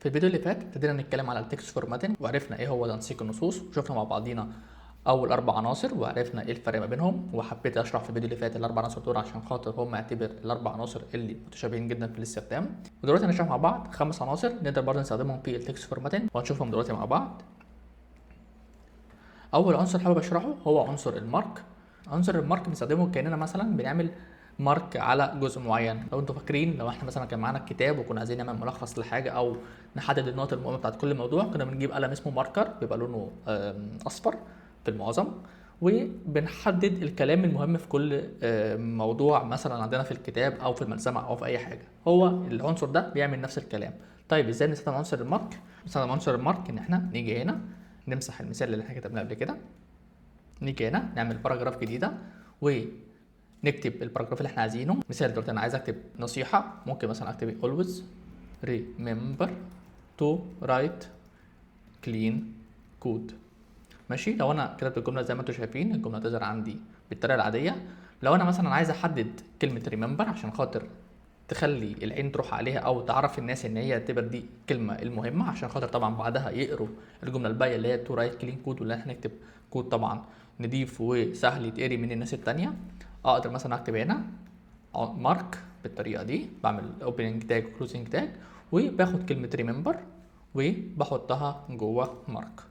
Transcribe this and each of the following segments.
في الفيديو اللي فات ابتدينا نتكلم على التكست فورماتنج وعرفنا ايه هو تنسيق النصوص وشفنا مع بعضينا اول 4 عناصر وعرفنا ايه الفرق ما بينهم، وحبيت اشرح في الفيديو اللي فات ال4 عناصر دول عشان خاطر هم اعتبر ال4 عناصر اللي متشابهين جدا في الاستخدام. ودلوقتي هنشرح مع بعض 5 عناصر نقدر برضه نستخدمهم في التكست فورماتنج وهنشوفهم دلوقتي مع بعض. اول عنصر حابب اشرحه هو عنصر المارك. عنصر المارك بنستخدمه كاننا مثلا بنعمل مارك على جزء معين. لو انتوا فاكرين، لو احنا مثلا كان معانا الكتاب وكنا عايزين نعمل ملخص لحاجه او نحدد النقط المهمه بتاعت كل موضوع، كنا بنجيب قلم اسمه ماركر بيبقى لونه اصفر في المعظم، وبنحدد الكلام المهم في كل موضوع مثلا عندنا في الكتاب او في الملزمه او في اي حاجه. هو العنصر ده بيعمل نفس الكلام. طيب ازاي بنستخدم عنصر المارك؟ بنستخدم عنصر المارك ان احنا نيجي هنا نمسح المثال اللي احنا كتبناه قبل كده، نيجي هنا نعمل باراجراف جديده ونكتب الباراجراف اللي احنا عايزينه. مثال دلوقتي انا عايز اكتب نصيحه، ممكن مثلا اكتب always remember to write clean code. ماشي، لو انا كتبت الجمله زي ما انتم شايفين الجمله تظهر عندي بالطريقه العاديه. لو انا مثلا عايز احدد كلمه remember عشان خاطر تخلي العين تروح عليها او تعرف الناس ان هي تعتبر دي الكلمه المهمه، عشان خاطر طبعا بعدها يقروا الجمله الباقيه اللي هي تو رايت كلين كود، واللي احنا نكتب كود طبعا نضيف وسهل يتقري من الناس التانية. اقدر مثلا اكتب هنا مارك بالطريقه دي، بعمل اوبننج تاج وكلوزنج تاج وباخد كلمه ريمبر وبحطها جوه مارك.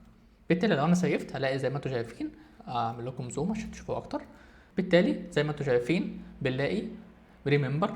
بالتالي لو انا سيفت هلاقي زي ما انتم شايفين، اعمل لكم زوم عشان تشوفوا اكتر. بالتالي زي ما انتم شايفين بنلاقي ريمبر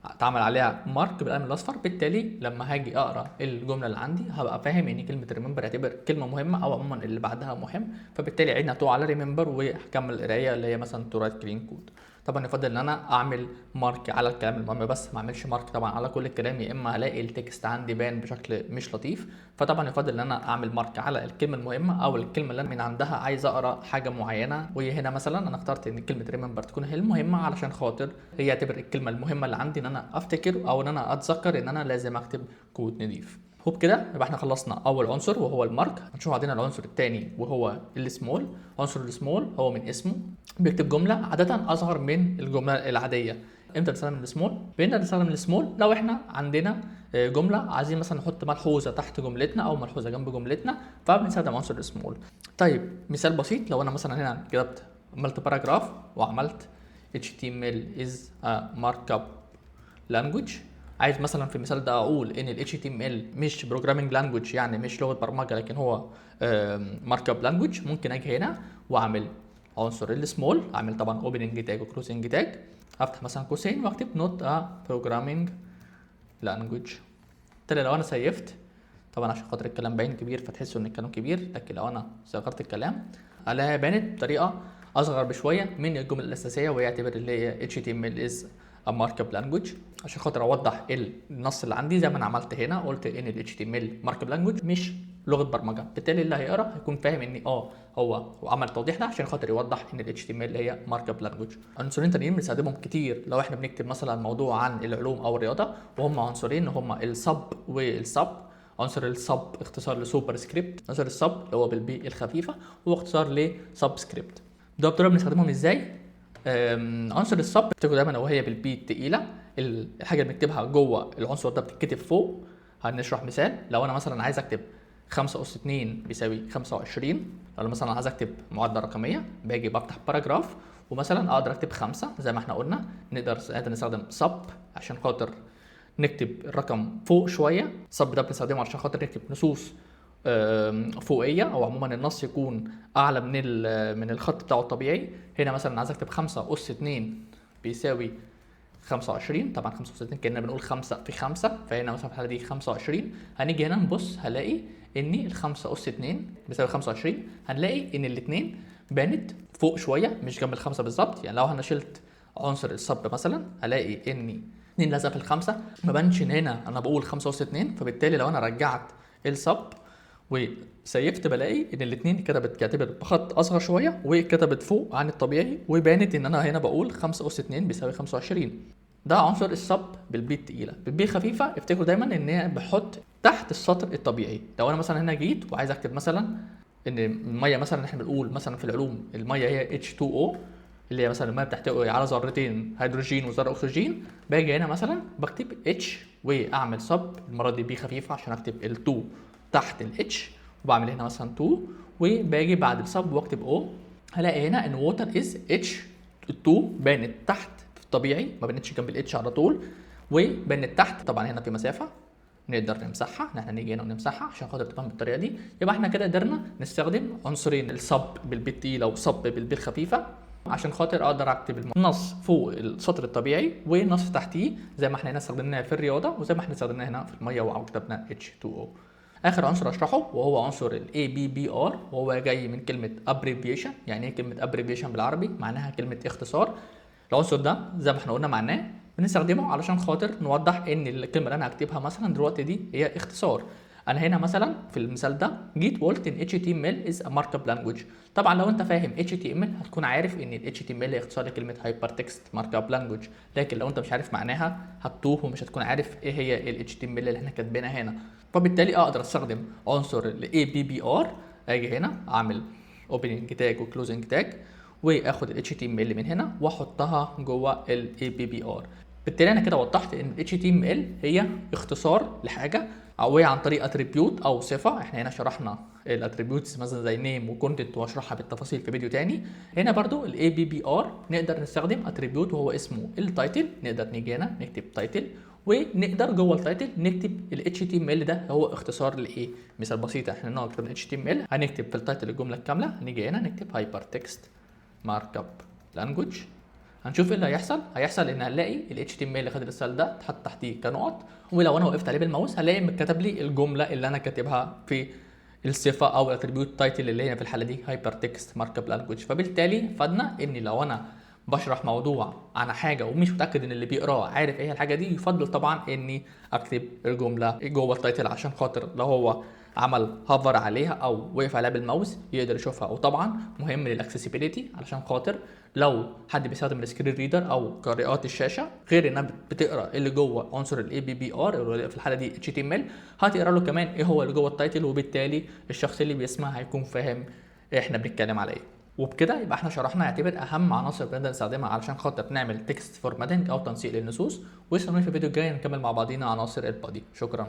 اتعمل عليها مارك بالقلم الاصفر. بالتالي لما هاجي اقرا الجمله اللي عندي هبقى فاهم ان كلمه ريمبر اعتبر كلمه مهمه او عموما اللي بعدها مهم، فبالتالي عيني هتقع على ريمبر وهكمل القرايه اللي هي مثلا تو رايت كلين كود. طبعا يفضل ان انا اعمل مارك على الكلام المهم بس، ما اعملش مارك طبعا على كل الكلام، يا اما هلاقي التكست عندي بان بشكل مش لطيف. فطبعا يفضل ان انا اعمل مارك على الكلمه المهمه او الكلمه اللي انا من عندها عايز اقرا حاجه معينه. وهنا مثلا انا اخترت ان كلمه ريمبر تكون هي المهمه علشان خاطر هي اعتبر الكلمه المهمه اللي عندي ان انا افتكر او ان انا اتذكر ان انا لازم اكتب كود نضيف. وبكده يبقى احنا خلصنا اول عنصر وهو المارك. هنشوف عندنا العنصر الثاني وهو السمول. عنصر السمول هو من اسمه بيكتب جمله عاده اصغر من الجمله العاديه. امتى بنستخدم السمول؟ بقينا نستخدم السمول لو احنا عندنا جمله عايزين مثلا نحط ملحوظه تحت جملتنا او ملحوظه جنب جملتنا، فبنستخدم عنصر السمول. طيب مثال بسيط، لو انا مثلا هنا كتبت عملت باراجراف وعملت HTML is a markup language، عايز مثلا في المثال ده اقول ان ال HTML مش programming language يعني مش لغه برمجه لكن هو markup language، ممكن اجي هنا واعمل عنصر السمول، اعمل طبعا opening tag وclosing tag، افتح مثلا قوسين واكتب not a programming language. بالتالي لو انا سيفت طبعا عشان خاطر الكلام باين كبير فتحسوا ان الكلام كبير، لكن لو انا صغرت الكلام الاقيها بانت بطريقه اصغر بشويه من الجمله الاساسيه، وهي اعتبر اللي هي HTML is a markup language. عشان خاطر اوضح النص اللي عندي زي ما انا عملت هنا، قلت ان ال HTML markup language مش لغه برمجه، بالتالي اللي هيقرا هيكون فاهم ان هو عمل التوضيح ده عشان خاطر يوضح ان ال HTML هي markup language. عنصرين تانيين بنستخدمهم كتير لو احنا بنكتب مثلا موضوع عن العلوم او الرياضه، وهم عنصرين هما السب والسب. عنصر السب اختصار لسوبر سكريبت، عنصر السب اللي هو بالبي الخفيفه هو اختصار لسب سكريبت. ده بطريقه بنستخدمهم ازاي؟ عنصر السب بتكتبه دايما لو هي بالبي التقيله، الحاجه اللي بنكتبها جوه العنصر ده بتتكتب فوق. هنشرح مثال، لو انا مثلا عايز اكتب 5 أس 2 بيساوي 25، لو انا مثلا عايز اكتب معادله رقميه باجي بفتح باراجراف ومثلا اقدر اكتب 5 زي ما احنا قلنا، نقدر نستخدم سب عشان خاطر نكتب الرقم فوق شويه. سب ده بنستخدمه عشان خاطر نكتب نصوص فوقيه او عموما النص يكون اعلى من الخط بتاعه الطبيعي. هنا مثلا عايز اكتب 5 أس 2 بيساوي 25، طبعا 5 أس 2 كأننا بنقول 5 في 5، فهنا مثلا في الحاله دي 25. هنيجي هنا نبص هلاقي ان ال 5 أس 2 بيساوي 25، هنلاقي ان الاثنين بانت فوق شويه مش جنب الخمسه بالظبط. يعني لو انا شلت عنصر السب مثلا هلاقي ان 2 لازقه في ال5، ما بانش ان هنا انا بقول 5 أس 2، فبالتالي لو انا رجعت السب وسيفت بلاقي ان الاثنين كتبت بخط اصغر شويه وكتبت فوق عن الطبيعي، وبانت ان انا هنا بقول 5 أس 2 بيساوي 25. ده عنصر السب بالبي التقيله. بالبي الخفيفه افتكروا دايما ان هي بحط تحت السطر الطبيعي. لو انا مثلا هنا جيت وعايز اكتب مثلا ان الميه مثلا احنا بنقول مثلا في العلوم الميه هي H2O، اللي هي مثلا الميه بتحتوي على ذرتين هيدروجين وذره اكسجين، باجي هنا مثلا بكتب اتش واعمل سب، المره دي بي خفيفه عشان اكتب ال2 تحت الاتش، وبعمل هنا مثلا 2، وباجي بعد السب واكتب او، هلاقي هنا ان ووتر از اتش، ال2 بانت تحت في الطبيعي، ما بانتش جنب الاتش على طول، وبانت تحت. طبعا هنا في مسافه نقدر نمسحها، ان احنا نيجي هنا ونمسحها عشان خاطر تفهم بالطريقه دي. يبقى احنا كده قدرنا نستخدم عنصرين، الصب بالبي التقيله وصب بالبي الخفيفه، عشان خاطر اقدر اكتب النص فوق السطر الطبيعي ونص تحتيه، زي ما احنا هنا استخدمناه في الرياضه وزي ما احنا استخدمناه هنا في الميه وكتبنا H2O. اخر عنصر اشرحه وهو عنصر ال ABBR، وهو جاي من كلمه abbreviation. يعني ايه كلمه abbreviation بالعربي؟ معناها كلمه اختصار. العنصر ده زي ما احنا قلنا معناه بنستخدمه علشان خاطر نوضح ان الكلمه اللي انا هكتبها مثلا دلوقتي دي هي اختصار. انا هنا مثلا في المثال ده جيت قلت ان HTML is a markup language. طبعا لو انت فاهم HTML هتكون عارف ان ال HTML هي اختصار لكلمه Hypertext Markup Language، لكن لو انت مش عارف معناها هتتوه ومش هتكون عارف ايه هي ال HTML اللي احنا كاتبينها هنا. فبالتالي اقدر استخدم عنصر ال ABBR، اجي هنا اعمل opening tag و closing tag واخد ال HTML من هنا واحطها جوه ال ABBR. بالتالي انا كده وضحت ان ال HTML هي اختصار لحاجه، او هي عن طريق اتريبيوت او صفه. احنا هنا شرحنا الاتريبيوتس مثلا زي نيم وكونتنت واشرحها بالتفاصيل في فيديو تاني. هنا برضو ال ABBR نقدر نستخدم اتريبيوت وهو اسمه التايتل، نقدر نيجي هنا نكتب تايتل، ونقدر جوه التايتل نكتب ال HTML ده هو اختصار لايه. مثال بسيط، احنا نكتب ال HTML هنكتب في التايتل الجمله الكامله، هنيجي هنا نكتب Hypertext Markup Language. هنشوف ايه اللي هيحصل ان هنلاقي ال HTML اللي خد الرسالة ده اتحط تحتيه كنقط، ولو انا وقفت عليه بالماوس هلاقي كتب لي الجمله اللي انا كاتبها في الصفه او الاتريبيوت تايتل اللي هي في الحاله دي Hypertext Markup Language. فبالتالي فادنا ان لو انا بشرح موضوع عن حاجه ومش متاكد ان اللي بيقراه عارف ايه الحاجه دي، يفضل طبعا اني اكتب الجمله جوه التايتل عشان خاطر لو هو عمل هافر عليها او وقف عليها بالماوس يقدر يشوفها. وطبعا مهم للاكسسبيليتي علشان خاطر لو حد بيستخدم السكرين ريدر او قارئات الشاشه غير انها بتقرا اللي جوه عنصر الاي بي بي ار في الحاله دي HTML، هتقرا له كمان ايه هو اللي جوه التايتل، وبالتالي الشخص اللي بيسمع هيكون فاهم احنا بنتكلم على ايه. وبكده يبقى احنا شرحنا يعتبر اهم عناصر بنقدر نستخدمها علشان خاطر نعمل تكست فورماتنج او تنسيق للنصوص. واستنوني في الفيديو الجاي نكمل مع بعضينا عناصر البادي. شكرا.